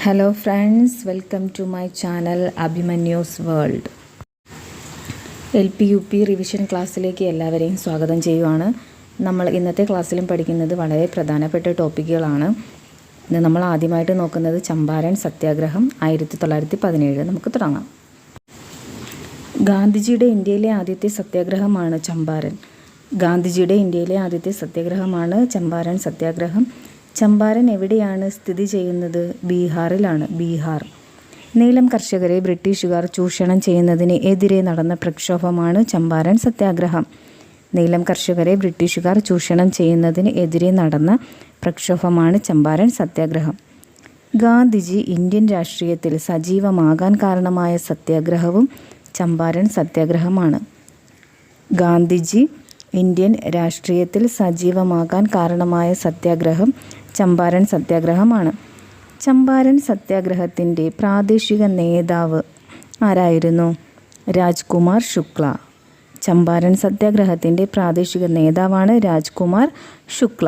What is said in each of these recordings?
Hello friends, welcome to my channel Abhimanyu's world. LP-UP revision ക്ലാസ്സിലേക്ക് എല്ലാവരെയും സ്വാഗതം ചെയ്യുവാണ്. നമ്മൾ ഇന്നത്തെ ക്ലാസ്സിലും പഠിക്കുന്നത് വളരെ പ്രധാനപ്പെട്ട ടോപ്പിക്കുകളാണ്. ഇന്ന് നമ്മൾ ആദ്യമായിട്ട് നോക്കുന്നത് ചമ്പാരൻ സത്യാഗ്രഹം 1917. നമുക്ക് തുടങ്ങാം. ഗാന്ധിജിയുടെ ഇന്ത്യയിലെ ആദ്യത്തെ സത്യാഗ്രഹമാണ് ചമ്പാരൻ. ചമ്പാരൻ സത്യാഗ്രഹം. ചമ്പാരൻ എവിടെയാണ് സ്ഥിതി ചെയ്യുന്നത്? ബീഹാറിലാണ്. ബീഹാർ. നീലം കർഷകരെ ബ്രിട്ടീഷുകാർ ചൂഷണം ചെയ്യുന്നതിന് എതിരെ നടന്ന പ്രക്ഷോഭമാണ് ചമ്പാരൻ സത്യാഗ്രഹം. നീലം കർഷകരെ ബ്രിട്ടീഷുകാർ ചൂഷണം ചെയ്യുന്നതിന് എതിരെ നടന്ന പ്രക്ഷോഭമാണ് ചമ്പാരൻ സത്യാഗ്രഹം. ഗാന്ധിജി ഇന്ത്യൻ രാഷ്ട്രീയത്തിൽ സജീവമാകാൻ കാരണമായ സത്യാഗ്രഹവും ചമ്പാരൻ സത്യാഗ്രഹമാണ്. ഗാന്ധിജി ഇന്ത്യൻ രാഷ്ട്രീയത്തിൽ സജീവമാകാൻ കാരണമായ സത്യാഗ്രഹം ചമ്പാരൻ സത്യാഗ്രഹമാണ്. ചമ്പാരൻ സത്യാഗ്രഹത്തിൻ്റെ പ്രാദേശിക നേതാവ് ആരായിരുന്നു? രാജ്കുമാർ ശുക്ല. ചമ്പാരൻ സത്യാഗ്രഹത്തിൻ്റെ പ്രാദേശിക നേതാവാണ് രാജ്കുമാർ ശുക്ല.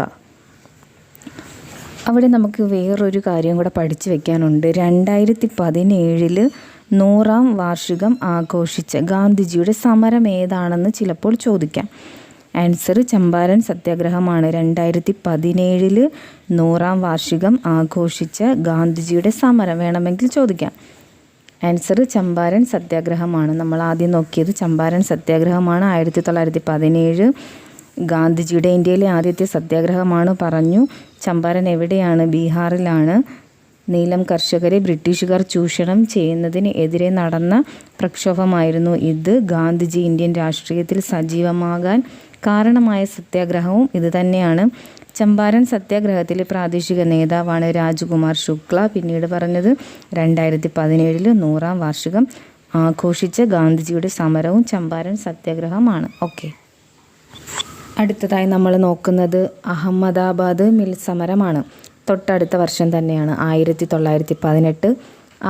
അവിടെ നമുക്ക് വേറൊരു കാര്യം കൂടെ പഠിച്ചു വയ്ക്കാനുണ്ട്. 2017 100ാം വാർഷികം ആഘോഷിച്ച ഗാന്ധിജിയുടെ സമരം ഏതാണെന്ന് ചിലപ്പോൾ ചോദിക്കാം. ആൻസർ ചമ്പാരൻ സത്യാഗ്രഹമാണ്. 2017 100ാം വാർഷികം ആഘോഷിച്ച ഗാന്ധിജിയുടെ സമരം വേണമെങ്കിൽ ചോദിക്കാം. ആൻസർ ചമ്പാരൻ സത്യാഗ്രഹമാണ്. നമ്മൾ ആദ്യം നോക്കിയത് ചമ്പാരൻ സത്യാഗ്രഹമാണ്. 1917 ഗാന്ധിജിയുടെ ഇന്ത്യയിലെ ആദ്യത്തെ സത്യാഗ്രഹമാണ് പറഞ്ഞു. ചമ്പാരൻ എവിടെയാണ്? ബീഹാറിലാണ്. നീലം കർഷകരെ ബ്രിട്ടീഷുകാർ ചൂഷണം ചെയ്യുന്നതിന് എതിരെ നടന്ന പ്രക്ഷോഭമായിരുന്നു ഇത്. ഗാന്ധിജി ഇന്ത്യൻ രാഷ്ട്രീയത്തിൽ സജീവമാകാൻ കാരണമായ സത്യാഗ്രഹവും ഇത് തന്നെയാണ്. ചമ്പാരൻ സത്യാഗ്രഹത്തിലെ പ്രാദേശിക നേതാവാണ് രാജ്കുമാർ ശുക്ല. പിന്നീട് പറഞ്ഞത് 2017 100ാം വാർഷികം ആഘോഷിച്ച ഗാന്ധിജിയുടെ സമരവും ചമ്പാരൻ സത്യാഗ്രഹമാണ്. ഓക്കെ, അടുത്തതായി നമ്മൾ നോക്കുന്നത് അഹമ്മദാബാദ് മിൽ സമരമാണ്. തൊട്ടടുത്ത വർഷം തന്നെയാണ് 1918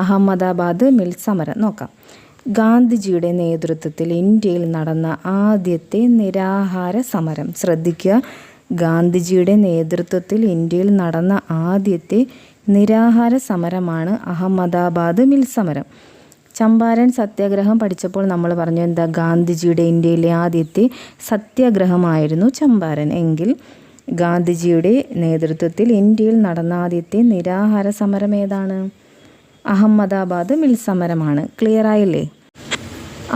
അഹമ്മദാബാദ് മിൽ സമരം. നോക്കാം. ഗാന്ധിജിയുടെ നേതൃത്വത്തിൽ ഇന്ത്യയിൽ നടന്ന ആദ്യത്തെ നിരാഹാര സമരം. ശ്രദ്ധിക്കുക, ഗാന്ധിജിയുടെ നേതൃത്വത്തിൽ ഇന്ത്യയിൽ നടന്ന ആദ്യത്തെ നിരാഹാര സമരമാണ് അഹമ്മദാബാദ് മിൽ സമരം. ചമ്പാരൻ സത്യാഗ്രഹം പഠിച്ചപ്പോൾ നമ്മൾ പറഞ്ഞു എന്താ? ഗാന്ധിജിയുടെ ഇന്ത്യയിലെ ആദ്യത്തെ സത്യാഗ്രഹമായിരുന്നു ചമ്പാരൻ. എങ്കിൽ ഗാന്ധിജിയുടെ നേതൃത്വത്തിൽ ഇന്ത്യയിൽ നടന്ന ആദ്യത്തെ നിരാഹാര സമരം ഏതാണ്? അഹമ്മദാബാദ് മിൽ സമരമാണ്. ക്ലിയർ ആയില്ലേ?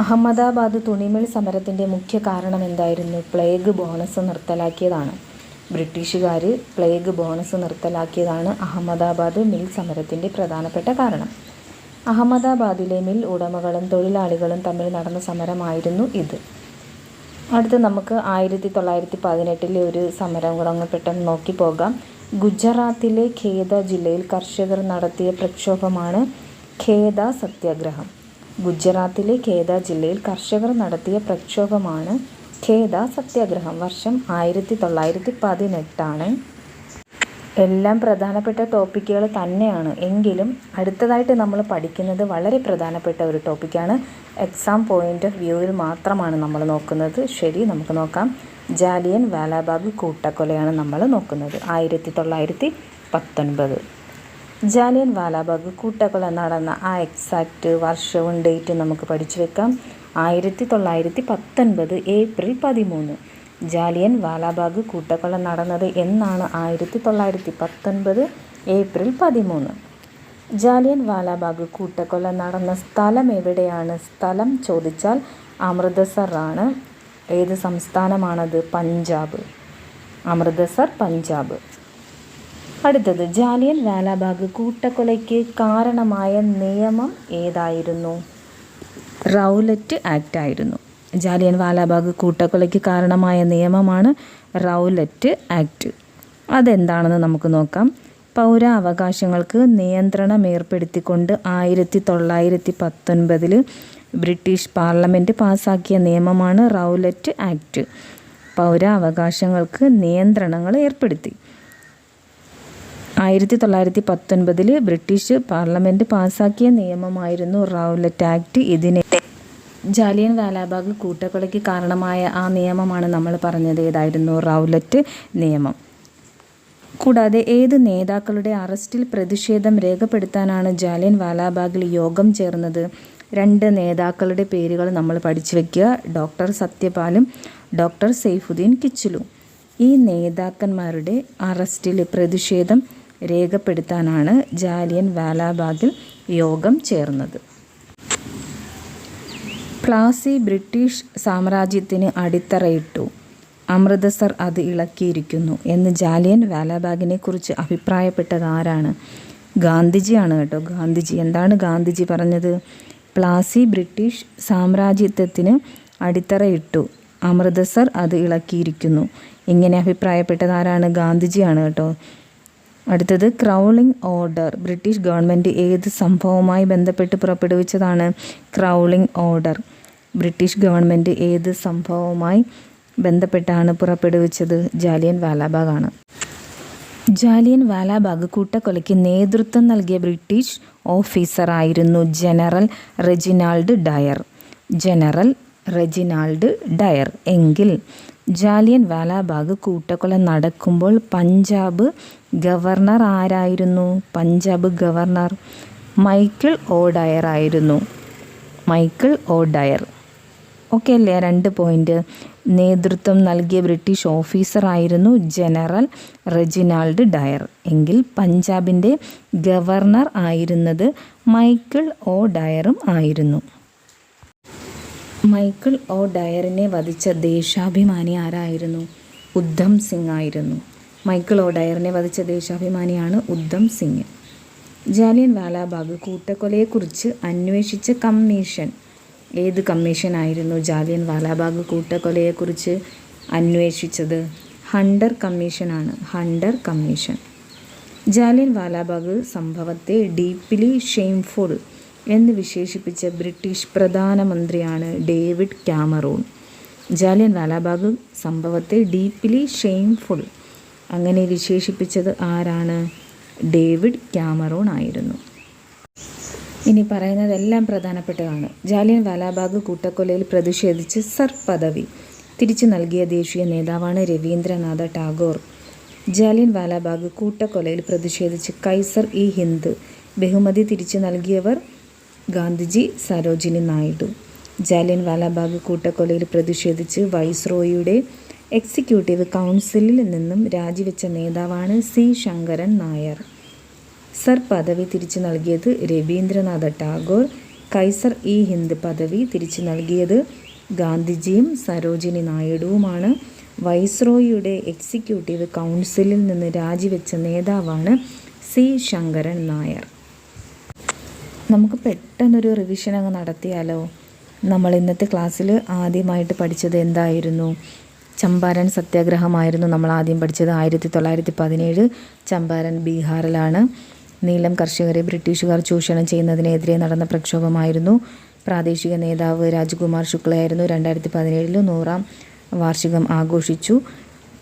അഹമ്മദാബാദ് തുണിമിൽ സമരത്തിൻ്റെ മുഖ്യ കാരണം എന്തായിരുന്നു? പ്ലേഗ് ബോണസ് നിർത്തലാക്കിയതാണ്. ബ്രിട്ടീഷുകാർ പ്ലേഗ് ബോണസ് നിർത്തലാക്കിയതാണ് അഹമ്മദാബാദ് മിൽ സമരത്തിൻ്റെ പ്രധാനപ്പെട്ട കാരണം. അഹമ്മദാബാദിലെ മിൽ ഉടമകളും തൊഴിലാളികളും തമ്മിൽ നടന്ന സമരമായിരുന്നു ഇത്. അടുത്ത് നമുക്ക് 1918 ഒരു സമരം കൂടെ അങ്ങ് പെട്ടെന്ന് നോക്കി പോകാം. ഗുജറാത്തിലെ ഖേദ ജില്ലയിൽ കർഷകർ നടത്തിയ പ്രക്ഷോഭമാണ് ഖേദ സത്യാഗ്രഹം. ഗുജറാത്തിലെ ഖേദ ജില്ലയിൽ കർഷകർ നടത്തിയ പ്രക്ഷോഭമാണ് ഖേദ സത്യാഗ്രഹം. വർഷം 1918. എല്ലാം പ്രധാനപ്പെട്ട ടോപ്പിക്കുകൾ തന്നെയാണ്. എങ്കിലും അടുത്തതായിട്ട് നമ്മൾ പഠിക്കുന്നത് വളരെ പ്രധാനപ്പെട്ട ഒരു ടോപ്പിക്കാണ്. എക്സാം പോയിൻ്റ് ഓഫ് വ്യൂവിൽ മാത്രമാണ് നമ്മൾ നോക്കുന്നത്. ശരി, നമുക്ക് നോക്കാം. ജാലിയൻ വാലാബാഗ് കൂട്ടക്കൊലയാണ് നമ്മൾ നോക്കുന്നത്. 1919 ജാലിയൻ വാലാബാഗ് കൂട്ടക്കൊല നടന്ന ആ എക്സാക്റ്റ് വർഷവും ഡേറ്റും നമുക്ക് പഠിച്ചു വെക്കാം. 1919 ഏപ്രിൽ 13. ജാലിയൻ വാലാബാഗ് കൂട്ടക്കൊല നടന്നത് എന്നാണ്? 1919 ഏപ്രിൽ 13. ജാലിയൻ വാലാബാഗ് കൂട്ടക്കൊല നടന്ന സ്ഥലം എവിടെയാണ്? സ്ഥലം ചോദിച്ചാൽ അമൃതസർ ആണ്. ഏത് സംസ്ഥാനമാണത്? പഞ്ചാബ്. അമൃതസർ, പഞ്ചാബ്. അടുത്തത് ജാലിയൻ വാലാബാഗ് കൂട്ടക്കൊലയ്ക്ക് കാരണമായ നിയമം ഏതായിരുന്നു? റൗലറ്റ് ആക്ട് ആയിരുന്നു. ജാലിയൻ വാലാബാഗ് കൂട്ടക്കൊലയ്ക്ക് കാരണമായ നിയമമാണ് റൗലറ്റ് ആക്ട്. അതെന്താണെന്ന് നമുക്ക് നോക്കാം. പൗരാവകാശങ്ങൾക്ക് നിയന്ത്രണം ഏർപ്പെടുത്തിക്കൊണ്ട് 1919 ബ്രിട്ടീഷ് പാർലമെൻറ്റ് പാസാക്കിയ നിയമമാണ് റൗലറ്റ് ആക്ട്. പൗരാവകാശങ്ങൾക്ക് നിയന്ത്രണങ്ങൾ ഏർപ്പെടുത്തി 1919 ബ്രിട്ടീഷ് പാർലമെൻറ്റ് പാസാക്കിയ നിയമമായിരുന്നു റൗലറ്റ് ആക്ട്. ഇതിനെ ജാലിയൻ വാലാബാഗ് കൂട്ടക്കൊലയ്ക്ക് കാരണമായ ആ നിയമമാണ് നമ്മൾ പറഞ്ഞത്. ഏതായിരുന്നു? റൗലറ്റ് നിയമം. കൂടാതെ ഏത് നേതാക്കളുടെ അറസ്റ്റിൽ പ്രതിഷേധം രേഖപ്പെടുത്താനാണ് ജാലിയൻ വാലാബാഗിൽ യോഗം ചേർന്നത്? 2 നേതാക്കളുടെ പേരുകൾ നമ്മൾ പഠിച്ചു വയ്ക്കുക. ഡോക്ടർ സത്യപാലും ഡോക്ടർ സൈഫുദ്ദീൻ കിച്ചിലും. ഈ നേതാക്കന്മാരുടെ അറസ്റ്റിൽ പ്രതിഷേധം രേഖപ്പെടുത്താനാണ് ജാലിയൻ വാലാബാഗിൽ യോഗം ചേർന്നത്. പ്ലാസി ബ്രിട്ടീഷ് സാമ്രാജ്യത്തിന് അടിത്തറയിട്ടു, അമൃതസർ അത് ഇളക്കിയിരിക്കുന്നു എന്ന് ജാലിയൻ വാലാബാഗിനെ കുറിച്ച് അഭിപ്രായപ്പെട്ടത് ആരാണ്? ഗാന്ധിജിയാണ് കേട്ടോ. ഗാന്ധിജി. എന്താണ് ഗാന്ധിജി പറഞ്ഞത്? പ്ലാസി ബ്രിട്ടീഷ് സാമ്രാജ്യത്വത്തിന് അടിത്തറയിട്ടു, അമൃതസർ അത് ഇളക്കിയിരിക്കുന്നു. ഇങ്ങനെ അഭിപ്രായപ്പെട്ടത് ആരാണ്? ഗാന്ധിജിയാണ് കേട്ടോ. അടുത്തത് ക്രൗളിംഗ് ഓർഡർ ബ്രിട്ടീഷ് ഗവൺമെൻറ് ഏത് സംഭവവുമായി ബന്ധപ്പെട്ട് പുറപ്പെടുവിച്ചതാണ്? ക്രൗളിംഗ് ഓർഡർ ബ്രിട്ടീഷ് ഗവൺമെൻറ് ഏത് സംഭവവുമായി ബന്ധപ്പെട്ടാണ് പുറപ്പെടുവിച്ചത്? ജാലിയൻ വാലാബാഗാണ്. ജാലിയൻ വാലാബാഗ് കൂട്ടക്കൊലയ്ക്ക് നേതൃത്വം നൽകിയ ബ്രിട്ടീഷ് ഓഫീസറായിരുന്നു General Reginald Dyer. General Reginald Dyer. എങ്കിൽ ജാലിയൻ വാലാബാഗ് കൂട്ടക്കൊല നടക്കുമ്പോൾ പഞ്ചാബ് ഗവർണർ ആരായിരുന്നു? Punjab governor Michael O Dyer ആയിരുന്നു. Michael O Dyer. ഓക്കെ അല്ലേ? 2 പോയിന്റ്. നേതൃത്വം നൽകിയ ബ്രിട്ടീഷ് ഓഫീസറായിരുന്നു ജനറൽ റെജിനാൾഡ് ഡയർ. എങ്കിൽ പഞ്ചാബിൻ്റെ ഗവർണർ ആയിരുന്നത് മൈക്കിൾ ഒ ഡയറും ആയിരുന്നു. മൈക്കിൾ ഒ ഡയറിനെ വധിച്ച ദേശാഭിമാനി ആരായിരുന്നു? ഉദ്ധം സിംഗ് ആയിരുന്നു. മൈക്കിൾ ഒ ഡയറിനെ വധിച്ച ദേശാഭിമാനിയാണ് ഉദ്ധം സിംഗ്. ജാലിയൻ വാലാബാഗ് കൂട്ടക്കൊലയെക്കുറിച്ച് അന്വേഷിച്ച കമ്മീഷൻ ഏത് കമ്മീഷനായിരുന്നു ജാലിയൻ വാലാബാഗ് കൂട്ടക്കൊലയെക്കുറിച്ച് അന്വേഷിച്ചത്? ഹണ്ടർ കമ്മീഷനാണ്. Hunter commission. ജാലിയൻ വാലാബാഗ് സംഭവത്തെ ഡീപ്ലി ഷെയിംഫുൾ എന്ന് വിശേഷിപ്പിച്ച ബ്രിട്ടീഷ് പ്രധാനമന്ത്രിയാണ് ഡേവിഡ് കാമറൂൺ. ജാലിയൻ വാലാബാഗ് സംഭവത്തെ ഡീപ്ലി ഷെയിംഫുൾ അങ്ങനെ വിശേഷിപ്പിച്ചത് ആരാണ്? ഡേവിഡ് കാമറൂൺ ആയിരുന്നു. ഇനി പറയുന്നതെല്ലാം പ്രധാനപ്പെട്ടതാണ്. ജാലിയൻ വാലാബാഗ് കൂട്ടക്കൊലയിൽ പ്രതിഷേധിച്ച് സർ പദവി തിരിച്ചു നൽകിയ ദേശീയ നേതാവാണ് രവീന്ദ്രനാഥ ടാഗോർ. ജാലിയൻ വാലാബാഗ് കൂട്ടക്കൊലയിൽ പ്രതിഷേധിച്ച് കൈസർ ഇ ഹിന്ദ് ബഹുമതി തിരിച്ചു നൽകിയവർ ഗാന്ധിജി, സരോജിനി നായിഡു. ജാലിയൻ വാലാബാഗ് കൂട്ടക്കൊലയിൽ പ്രതിഷേധിച്ച് വൈസ്രോയിയുടെ എക്സിക്യൂട്ടീവ് കൗൺസിലിൽ നിന്നും രാജിവെച്ച നേതാവാണ് സി ശങ്കരൻ നായർ. സർ പദവി തിരിച്ചു നൽകിയത് രവീന്ദ്രനാഥ ടാഗോർ. കൈസർ ഇ ഹിന്ദ് പദവി തിരിച്ചു നൽകിയത് ഗാന്ധിജിയും സരോജിനി നായിഡുവുമാണ്. വൈസ്രോയിയുടെ എക്സിക്യൂട്ടീവ് കൗൺസിലിൽ നിന്ന് രാജിവെച്ച നേതാവാണ് സി ശങ്കരൻ നായർ. നമുക്ക് പെട്ടെന്നൊരു റിവിഷൻ അങ്ങ് നടത്തിയാലോ? നമ്മൾ ഇന്നത്തെ ക്ലാസ്സിൽ ആദ്യമായിട്ട് പഠിച്ചത് എന്തായിരുന്നു? ചമ്പാരൻ സത്യാഗ്രഹമായിരുന്നു നമ്മൾ ആദ്യം പഠിച്ചത്. 1917 ചമ്പാരൻ ബീഹാറിലാണ്. നീലം കർഷകരെ ബ്രിട്ടീഷുകാർ ചൂഷണം ചെയ്യുന്നതിനെതിരെ നടന്ന പ്രക്ഷോഭമായിരുന്നു. പ്രാദേശിക നേതാവ് രാജ്കുമാർ ശുക്ലയായിരുന്നു. 2017 100ാം വാർഷികം ആഘോഷിച്ചു.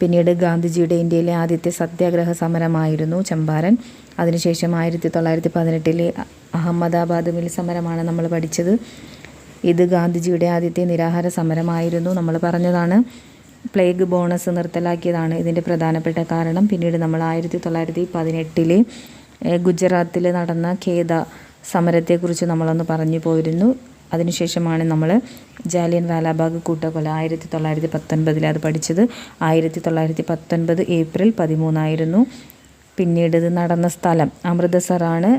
പിന്നീട് ഗാന്ധിജിയുടെ ഇന്ത്യയിലെ ആദ്യത്തെ സത്യാഗ്രഹ സമരമായിരുന്നു ചമ്പാരൻ. അതിനുശേഷം 1918 അഹമ്മദാബാദ് മിൽ സമരമാണ് നമ്മൾ പഠിച്ചത്. ഇത് ഗാന്ധിജിയുടെ ആദ്യത്തെ നിരാഹാര സമരമായിരുന്നു. നമ്മൾ പറഞ്ഞതാണ്. പ്ലേഗ് ബോണസ് നിർത്തലാക്കിയതാണ് ഇതിൻ്റെ പ്രധാനപ്പെട്ട കാരണം. പിന്നീട് നമ്മൾ 1918 ഗുജറാത്തിൽ നടന്ന ഖേദ സമരത്തെക്കുറിച്ച് നമ്മളൊന്ന് പറഞ്ഞു പോയിരുന്നു. അതിനുശേഷമാണ് നമ്മൾ ജാലിയൻ വാലാബാഗ് കൂട്ടക്കൊല 1919 അത് പഠിച്ചത്. 1919 ഏപ്രിൽ 13 പിന്നീട് ഇത് നടന്ന സ്ഥലം അമൃതസറാണ്.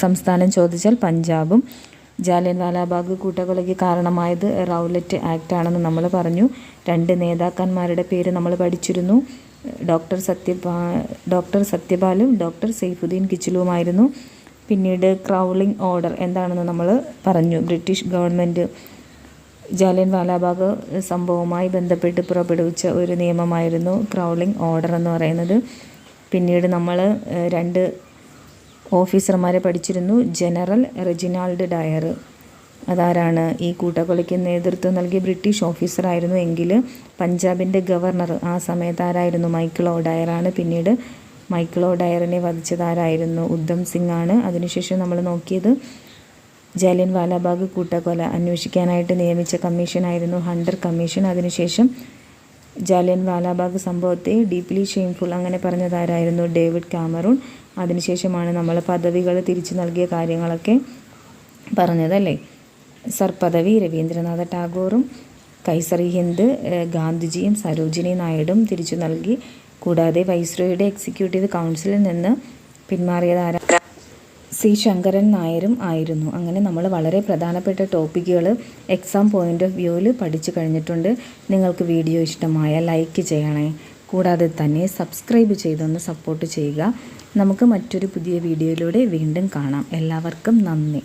സംസ്ഥാനം ചോദിച്ചാൽ പഞ്ചാബും. ജാലിയൻ വാലാബാഗ് കൂട്ടക്കൊലയ്ക്ക് കാരണമായത് റൗലറ്റ് ആക്ട് ആണെന്ന് നമ്മൾ പറഞ്ഞു. 2 നേതാക്കന്മാരുടെ പേര് നമ്മൾ പഠിച്ചിരുന്നു. ഡോക്ടർ സത്യപാലും ഡോക്ടർ സൈഫുദ്ദീൻ കിച്ചിലുമായിരുന്നു. പിന്നീട് ക്രൗളിംഗ് ഓർഡർ എന്താണെന്ന് നമ്മൾ പറഞ്ഞു. ബ്രിട്ടീഷ് ഗവൺമെൻറ് ജാലിയൻ വാലാബാഗ് സംഭവവുമായി ബന്ധപ്പെട്ട് പുറപ്പെടുവിച്ച ഒരു നിയമമായിരുന്നു ക്രൗളിംഗ് ഓർഡർ എന്ന് പറയുന്നത്. പിന്നീട് നമ്മൾ 2 ഓഫീസർമാരെ പഠിച്ചിരുന്നു. ജനറൽ റെജിനാൾഡ് ഡയർ അതാരാണ്? ഈ കൂട്ടക്കൊലയ്ക്ക് നേതൃത്വം നൽകിയ ബ്രിട്ടീഷ് ഓഫീസറായിരുന്നു. എങ്കിൽ പഞ്ചാബിൻ്റെ ഗവർണർ ആ സമയത്ത് ആരായിരുന്നു? മൈക്കിൾ ഒ ഡയറാണ്. പിന്നീട് മൈക്കിൾ ഒ ഡയറിനെ വധിച്ചത് ആരായിരുന്നു? ഉദ്ധം സിംഗ് ആണ്. അതിനുശേഷം നമ്മൾ നോക്കിയത് ജാലിയൻ വാലാബാഗ് കൂട്ടക്കൊല അന്വേഷിക്കാനായിട്ട് നിയമിച്ച കമ്മീഷനായിരുന്നു ഹണ്ടർ കമ്മീഷൻ. അതിനുശേഷം ജാലിയൻ വാലാബാഗ് സംഭവത്തെ ഡീപ്ലി ഷെയിംഫുൾ അങ്ങനെ പറഞ്ഞതാരായിരുന്നു? David Cameroon. അതിനുശേഷമാണ് നമ്മൾ പദവികൾ തിരിച്ചു നൽകിയ കാര്യങ്ങളൊക്കെ പറഞ്ഞതല്ലേ. സർ പദവി രവീന്ദ്രനാഥ ടാഗോറും കൈസറി ഹിന്ദ് ഗാന്ധിജിയും സരോജിനി നായിഡും തിരിച്ചു നൽകി. കൂടാതെ വൈസ്രോയുടെ എക്സിക്യൂട്ടീവ് കൗൺസിലിൽ നിന്ന് പിന്മാറിയതാരാ? സി ശങ്കരൻ നായരും ആയിരുന്നു. അങ്ങനെ നമ്മൾ വളരെ പ്രധാനപ്പെട്ട ടോപ്പിക്കുകൾ എക്സാം പോയിൻ്റ് ഓഫ് വ്യൂവിൽ പഠിച്ചു കഴിഞ്ഞിട്ടുണ്ട്. നിങ്ങൾക്ക് വീഡിയോ ഇഷ്ടമായാൽ ലൈക്ക് ചെയ്യണേ. കൂടാതെ തന്നെ സബ്സ്ക്രൈബ് ചെയ്തൊന്ന് സപ്പോർട്ട് ചെയ്യുക. നമുക്ക് മറ്റൊരു പുതിയ വീഡിയോയിലൂടെ വീണ്ടും കാണാം. എല്ലാവർക്കും നന്ദി.